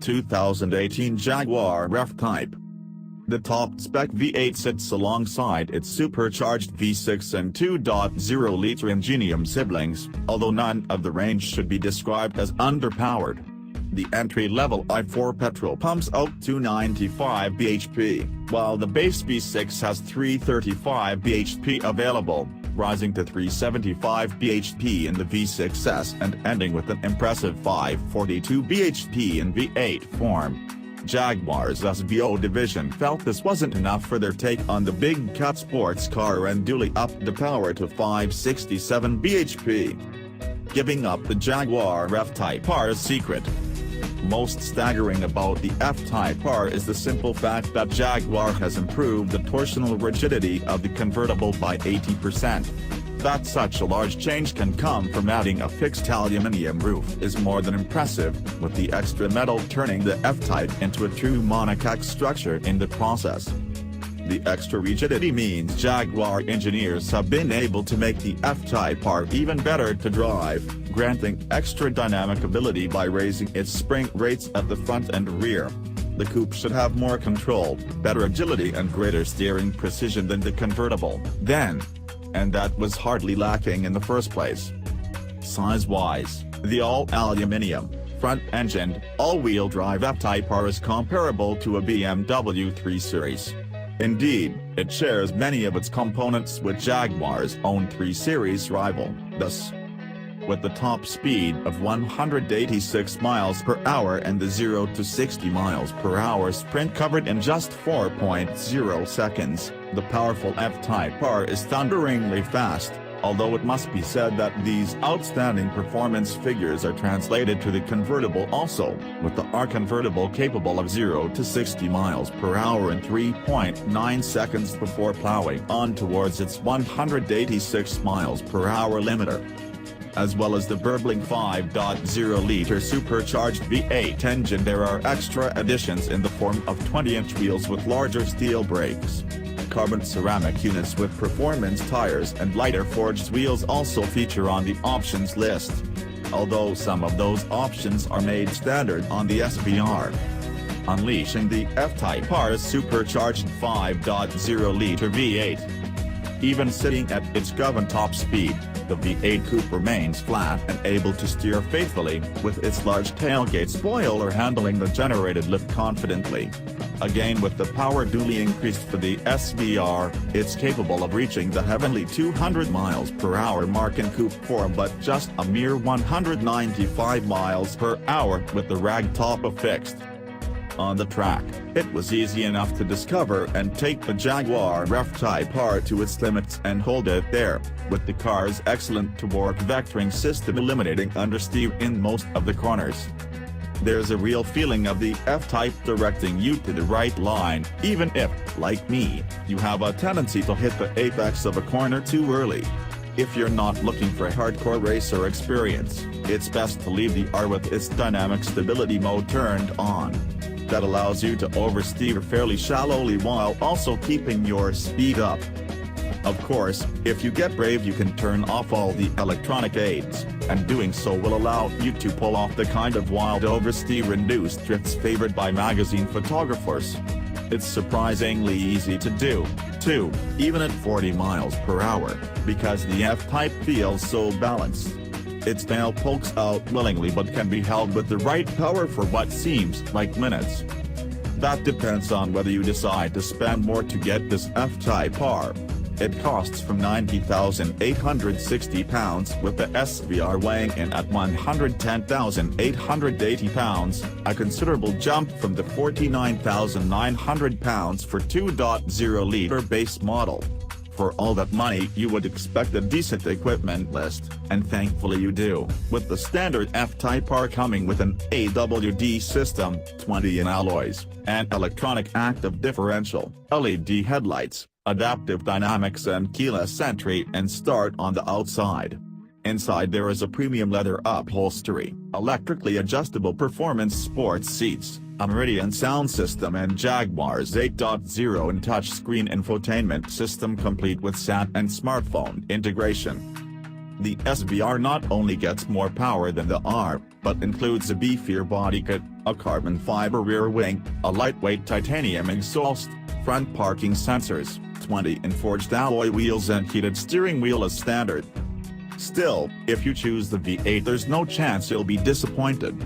2018 Jaguar F-Type. The top-spec V8 sits alongside its supercharged V6 and 2.0-liter Ingenium siblings, although none of the range should be described as underpowered. The entry-level i4 petrol pumps out 295 bhp, while the base V6 has 335 bhp available, rising to 375 bhp in the V6s and ending with an impressive 542 bhp in V8 form. Jaguar's SVR division felt this wasn't enough for their take on the big cat sports car and duly upped the power to 567 bhp. Giving up the Jaguar F-Type R's secret. Most staggering about the F-Type R is the simple fact that Jaguar has improved the torsional rigidity of the convertible by 80%. That such a large change can come from adding a fixed aluminium roof is more than impressive, with the extra metal turning the F-Type into a true monocoque structure in the process. The extra rigidity means Jaguar engineers have been able to make the F-Type R even better to drive, granting extra dynamic ability by raising its spring rates at the front and rear. The coupe should have more control, better agility and greater steering precision than the convertible, and that was hardly lacking in the first place. Size-wise, the all-aluminium, front-engined, all-wheel drive F-Type R is comparable to a BMW 3 Series. Indeed, it shares many of its components with Jaguar's own 3 Series rival, thus, with the top speed of 186 miles per hour and the 0 to 60 miles per hour sprint covered in just 4.0 seconds, the powerful F-Type R is thunderingly fast, although it must be said that these outstanding performance figures are translated to the convertible also, with the R convertible capable of 0 to 60 miles per hour in 3.9 seconds before plowing on towards its 186 miles per hour limiter. As well as the burbling 5.0-liter supercharged V8 engine, there are extra additions in the form of 20-inch wheels with larger steel brakes. Carbon ceramic units with performance tires and lighter forged wheels also feature on the options list, although some of those options are made standard on the SVR. Unleashing the F-Type R's supercharged 5.0-liter V8. Even sitting at its given top speed, the V8 coupe remains flat and able to steer faithfully, with its large tailgate spoiler handling the generated lift confidently. Again, with the power duly increased for the SVR, it's capable of reaching the heavenly 200 miles per hour mark in coupe form, but just a mere 195 miles per hour with the ragtop affixed. On the track, it was easy enough to discover and take the Jaguar F-Type R to its limits and hold it there, with the car's excellent torque vectoring system eliminating understeer in most of the corners. There's a real feeling of the F-Type directing you to the right line, even if, like me, you have a tendency to hit the apex of a corner too early. If you're not looking for a hardcore racer experience, it's best to leave the R with its dynamic stability mode turned on. That allows you to oversteer fairly shallowly while also keeping your speed up. Of course, if you get brave, you can turn off all the electronic aids, and doing so will allow you to pull off the kind of wild oversteer-induced drifts favored by magazine photographers. It's surprisingly easy to do, too, even at 40 miles per hour, because the F-Type feels so balanced. Its tail pokes out willingly but can be held with the right power for what seems like minutes. That depends on whether you decide to spend more to get this F-Type R. It costs from £90,860 with the SVR weighing in at £110,880, a considerable jump from the £49,900 for 2.0-liter base model. For all that money you would expect a decent equipment list, and thankfully you do, with the standard F-Type R coming with an AWD system, 20-in alloys, and electronic active differential, LED headlights, adaptive dynamics and keyless entry and start on the outside. Inside there is a premium leather upholstery, electrically adjustable performance sports seats, a Meridian sound system and Jaguar's 8.0 and touchscreen infotainment system complete with SAT and smartphone integration. The SVR not only gets more power than the R, but includes a beefier body kit, a carbon fiber rear wing, a lightweight titanium exhaust, front parking sensors, 20 and forged alloy wheels and heated steering wheel as standard. Still, if you choose the V8 there's no chance you'll be disappointed.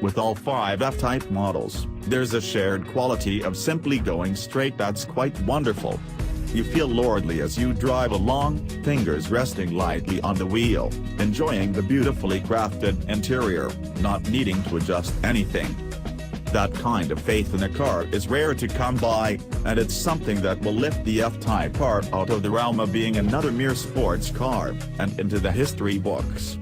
With all 5 F-Type models, there's a shared quality of simply going straight that's quite wonderful. You feel lordly as you drive along, fingers resting lightly on the wheel, enjoying the beautifully crafted interior, not needing to adjust anything. That kind of faith in a car is rare to come by, and it's something that will lift the F-Type R out of the realm of being another mere sports car, and into the history books.